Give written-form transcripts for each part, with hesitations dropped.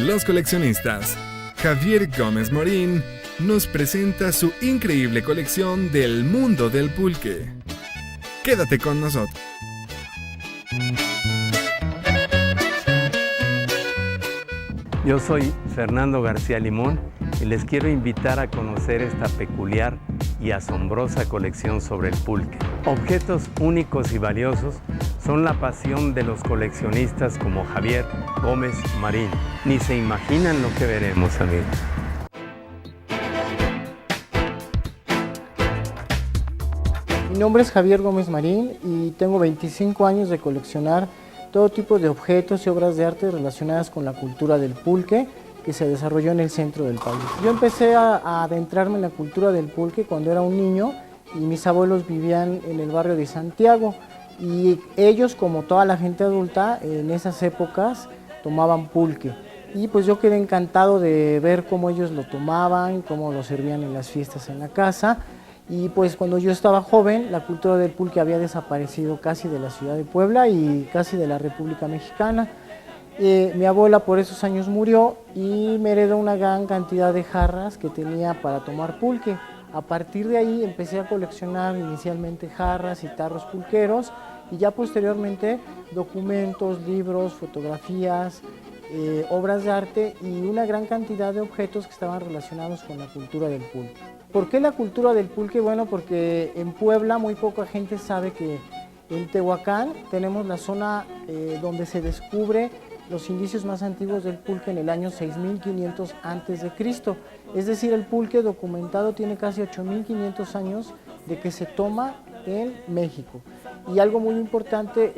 los coleccionistas. Javier Gómez Morín nos presenta su increíble colección del mundo del pulque. Quédate con nosotros. Yo soy Fernando García Limón y les quiero invitar a conocer esta peculiar y asombrosa colección sobre el pulque. Objetos únicos y valiosos son la pasión de los coleccionistas como Javier Gómez Marín. Ni se imaginan lo que veremos, amigos. Mi nombre es Javier Gómez Marín y tengo 25 años de coleccionar todo tipo de objetos y obras de arte relacionadas con la cultura del pulque que se desarrolló en el centro del país. Yo empecé a adentrarme en la cultura del pulque cuando era un niño y mis abuelos vivían en el barrio de Santiago y ellos, como toda la gente adulta, en esas épocas tomaban pulque. Y pues yo quedé encantado de ver cómo ellos lo tomaban, cómo lo servían en las fiestas en la casa. Y pues cuando yo estaba joven, la cultura del pulque había desaparecido casi de la ciudad de Puebla y casi de la República Mexicana. Mi abuela por esos años murió y me heredó una gran cantidad de jarras que tenía para tomar pulque. A partir de ahí empecé a coleccionar inicialmente jarras y tarros pulqueros y ya posteriormente documentos, libros, fotografías, obras de arte y una gran cantidad de objetos que estaban relacionados con la cultura del pulque. ¿Por qué la cultura del pulque? Bueno, porque en Puebla muy poca gente sabe que en Tehuacán tenemos la zona donde se descubre los indicios más antiguos del pulque en el año 6500 a.C. Es decir, el pulque documentado tiene casi 8500 años de que se toma en México. Y algo muy importante,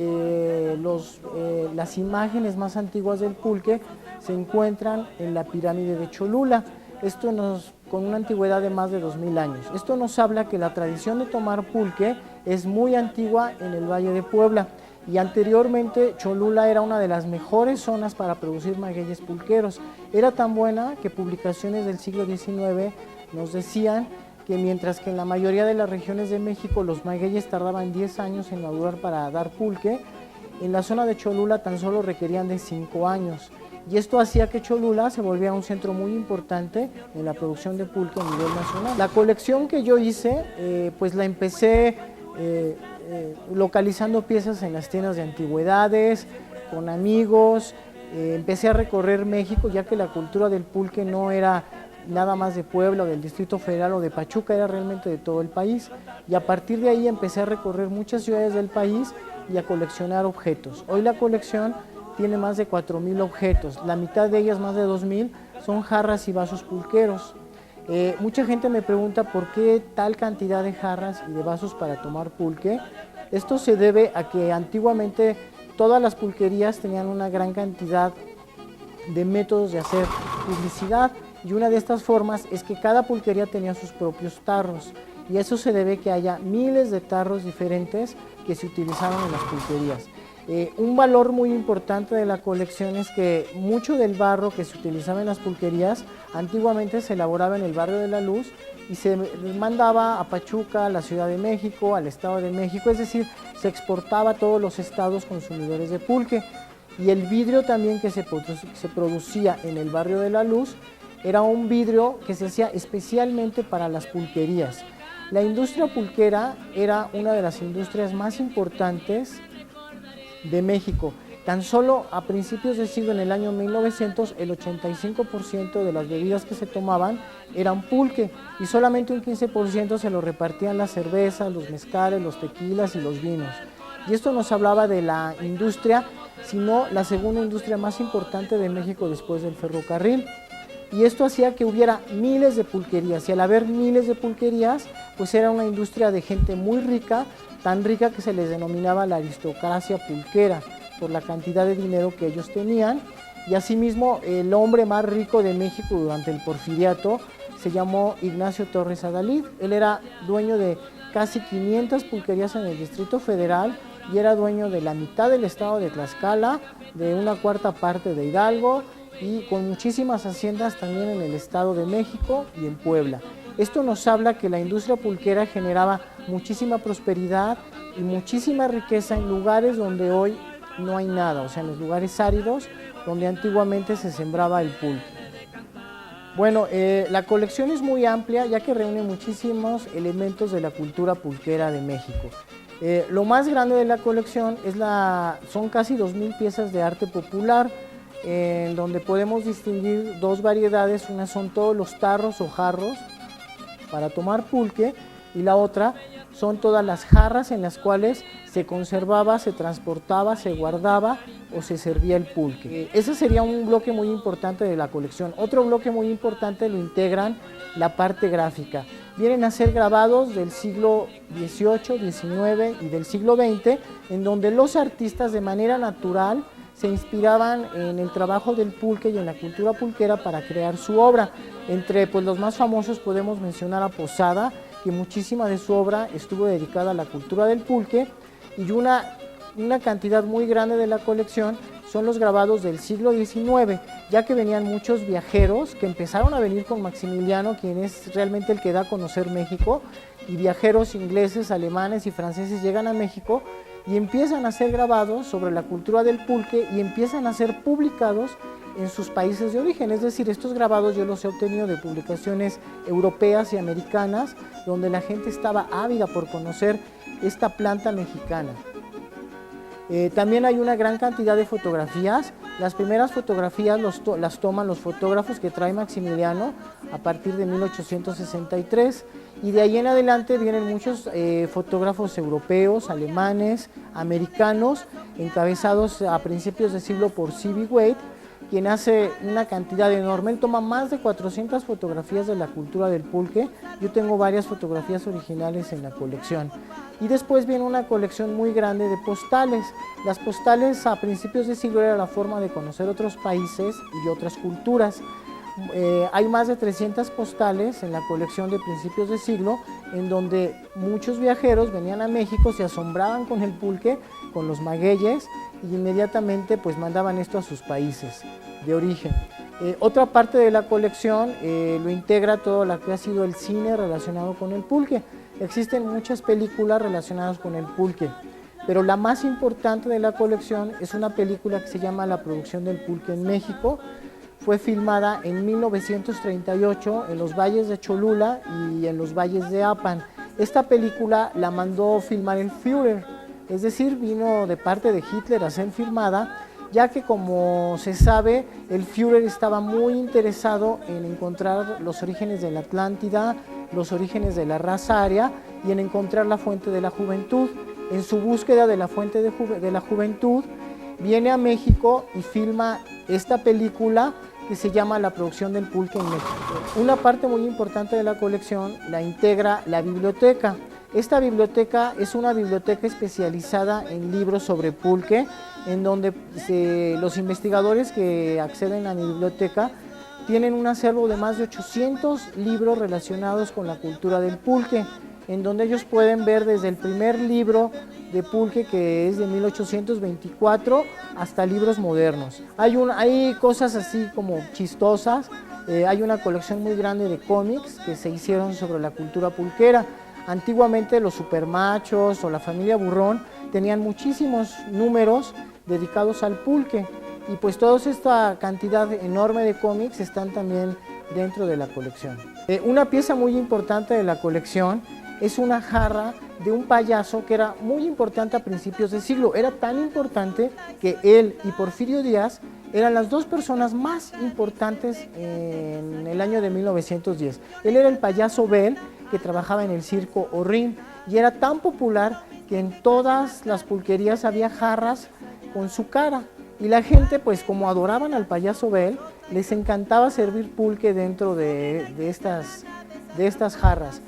las imágenes más antiguas del pulque se encuentran en la pirámide de Cholula. Esto con una antigüedad de más de 2000 años. Esto nos habla que la tradición de tomar pulque es muy antigua en el Valle de Puebla y anteriormente Cholula era una de las mejores zonas para producir magueyes pulqueros. Era tan buena que publicaciones del siglo XIX nos decían que mientras que en la mayoría de las regiones de México los magueyes tardaban 10 años en madurar para dar pulque, en la zona de Cholula tan solo requerían de 5 años. Y esto hacía que Cholula se volviera un centro muy importante en la producción de pulque a nivel nacional. La colección que yo hice, pues la empecé localizando piezas en las tiendas de antigüedades, con amigos. Empecé a recorrer México, ya que la cultura del pulque no era nada más de Puebla o del Distrito Federal o de Pachuca, era realmente de todo el país. Y a partir de ahí empecé a recorrer muchas ciudades del país y a coleccionar objetos. Hoy la colección tiene más de 4000 objetos, la mitad de ellas, más de 2000, son jarras y vasos pulqueros. Mucha gente me pregunta por qué tal cantidad de jarras y de vasos para tomar pulque. Esto se debe a que antiguamente todas las pulquerías tenían una gran cantidad de métodos de hacer publicidad y una de estas formas es que cada pulquería tenía sus propios tarros y eso se debe a que haya miles de tarros diferentes que se utilizaban en las pulquerías. Un valor muy importante de la colección es que mucho del barro que se utilizaba en las pulquerías antiguamente se elaboraba en el barrio de La Luz y se mandaba a Pachuca, a la Ciudad de México, al Estado de México, es decir, se exportaba a todos los estados consumidores de pulque. Y el vidrio también que se producía en el barrio de La Luz era un vidrio que se hacía especialmente para las pulquerías. La industria pulquera era una de las industrias más importantes de México. Tan solo a principios del siglo, en el año 1900, el 85% de las bebidas que se tomaban eran pulque y solamente un 15% se lo repartían las cervezas, los mezcales, los tequilas y los vinos. Y esto nos hablaba de la industria, sino la segunda industria más importante de México después del ferrocarril. Y esto hacía que hubiera miles de pulquerías y al haber miles de pulquerías, pues era una industria de gente muy rica, tan rica que se les denominaba la aristocracia pulquera por la cantidad de dinero que ellos tenían. Y asimismo el hombre más rico de México durante el porfiriato se llamó Ignacio Torres Adalid. Él era dueño de casi 500 pulquerías en el Distrito Federal y era dueño de la mitad del estado de Tlaxcala, de una cuarta parte de Hidalgo y con muchísimas haciendas también en el Estado de México y en Puebla. Esto nos habla que la industria pulquera generaba muchísima prosperidad y muchísima riqueza en lugares donde hoy no hay nada, o sea, en los lugares áridos donde antiguamente se sembraba el pulque. Bueno, la colección es muy amplia ya que reúne muchísimos elementos de la cultura pulquera de México. Lo más grande de la colección son casi 2000 piezas de arte popular, en donde podemos distinguir dos variedades. Una son todos los tarros o jarros para tomar pulque, y la otra son todas las jarras en las cuales se conservaba, se transportaba, se guardaba o se servía el pulque. Ese sería un bloque muy importante de la colección. Otro bloque muy importante lo integran la parte gráfica. Vienen a ser grabados del siglo XVIII, XIX y del siglo XX, en donde los artistas de manera natural se inspiraban en el trabajo del pulque y en la cultura pulquera para crear su obra. Entre los más famosos podemos mencionar a Posada, que muchísima de su obra estuvo dedicada a la cultura del pulque, y una cantidad muy grande de la colección son los grabados del siglo XIX, ya que venían muchos viajeros que empezaron a venir con Maximiliano, quien es realmente el que da a conocer México, y viajeros ingleses, alemanes y franceses llegan a México y empiezan a ser grabados sobre la cultura del pulque y empiezan a ser publicados en sus países de origen. Es decir, estos grabados yo los he obtenido de publicaciones europeas y americanas, donde la gente estaba ávida por conocer esta planta mexicana. También hay una gran cantidad de fotografías. Las primeras fotografías las toman los fotógrafos que trae Maximiliano a partir de 1863, y de ahí en adelante vienen muchos fotógrafos europeos, alemanes, americanos, encabezados a principios de siglo por C.B. Wade, quien hace una cantidad enorme. Él toma más de 400 fotografías de la cultura del pulque. Yo tengo varias fotografías originales en la colección. Y después viene una colección muy grande de postales. Las postales a principios de siglo era la forma de conocer otros países y otras culturas. Hay más de 300 postales en la colección de principios de siglo, en donde muchos viajeros venían a México, se asombraban con el pulque, con los magueyes, y inmediatamente mandaban esto a sus países de origen. Otra parte de la colección lo integra todo lo que ha sido el cine relacionado con el pulque. Existen muchas películas relacionadas con el pulque, pero la más importante de la colección es una película que se llama La producción del pulque en México. Fue filmada en 1938 en los valles de Cholula y en los valles de Apan. Esta película la mandó filmar el Führer, es decir, vino de parte de Hitler a ser filmada, ya que, como se sabe, el Führer estaba muy interesado en encontrar los orígenes de la Atlántida, los orígenes de la raza aria y en encontrar la fuente de la juventud. En su búsqueda de la fuente de la juventud, viene a México y filma esta película que se llama La producción del pulque en México. Una parte muy importante de la colección la integra la biblioteca. Esta biblioteca es una biblioteca especializada en libros sobre pulque, en donde los investigadores que acceden a mi biblioteca tienen un acervo de más de 800 libros relacionados con la cultura del pulque, en donde ellos pueden ver desde el primer libro de pulque, que es de 1824, hasta libros modernos. Hay cosas así como chistosas. Hay una colección muy grande de cómics que se hicieron sobre la cultura pulquera. Antiguamente los supermachos o la familia Burrón tenían muchísimos números dedicados al pulque, y toda esta cantidad enorme de cómics están también dentro de la colección. Una pieza muy importante de la colección es una jarra de un payaso que era muy importante a principios de siglo. Era tan importante que él y Porfirio Díaz eran las dos personas más importantes en el año de 1910. Él era el payaso Bel, que trabajaba en el circo Horrín, y era tan popular que en todas las pulquerías había jarras con su cara. Y la gente, como adoraban al payaso Bel, les encantaba servir pulque dentro de estas jarras.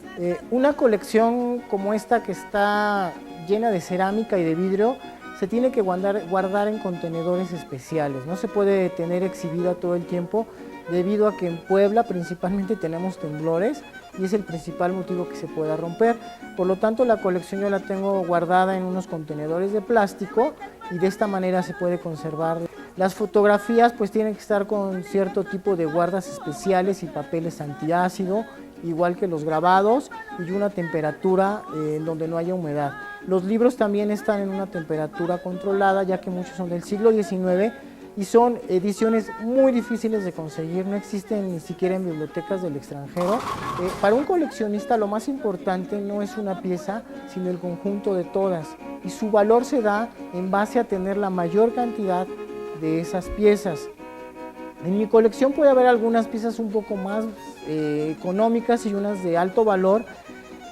Una colección como esta, que está llena de cerámica y de vidrio, se tiene que guardar en contenedores especiales. No se puede tener exhibida todo el tiempo, debido a que en Puebla principalmente tenemos temblores y es el principal motivo que se pueda romper. Por lo tanto, la colección yo la tengo guardada en unos contenedores de plástico, y de esta manera se puede conservar. Las fotografías tienen que estar con cierto tipo de guardas especiales y papeles antiácido, igual que los grabados, y una temperatura en donde no haya humedad. Los libros también están en una temperatura controlada, ya que muchos son del siglo XIX y son ediciones muy difíciles de conseguir, no existen ni siquiera en bibliotecas del extranjero. Para un coleccionista lo más importante no es una pieza, sino el conjunto de todas, y su valor se da en base a tener la mayor cantidad de esas piezas. En mi colección puede haber algunas piezas un poco más económicas y unas de alto valor,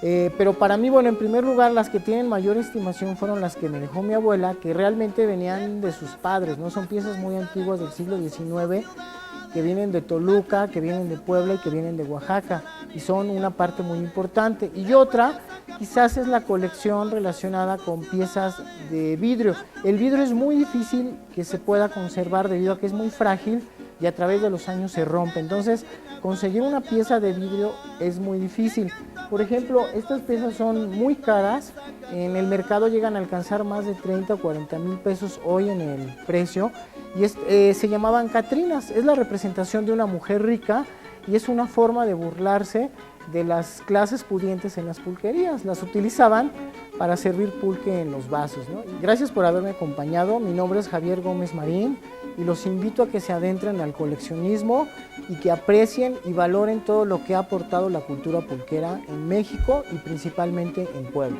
pero para mí, bueno, en primer lugar, las que tienen mayor estimación fueron las que me dejó mi abuela, que realmente venían de sus padres, ¿no? Son piezas muy antiguas del siglo XIX, que vienen de Toluca, que vienen de Puebla y que vienen de Oaxaca, y son una parte muy importante. Y otra, quizás es la colección relacionada con piezas de vidrio. El vidrio es muy difícil que se pueda conservar debido a que es muy frágil y a través de los años se rompe. Entonces, conseguir una pieza de vidrio es muy difícil. Por ejemplo, estas piezas son muy caras, en el mercado llegan a alcanzar más de 30 o 40 mil pesos hoy en el precio, y se llamaban catrinas. Es la representación de una mujer rica y es una forma de burlarse de las clases pudientes en las pulquerías. Las utilizaban para servir pulque en los vasos, ¿no? Gracias por haberme acompañado. Mi nombre es Javier Gómez Marín y los invito a que se adentren al coleccionismo y que aprecien y valoren todo lo que ha aportado la cultura pulquera en México y principalmente en Puebla.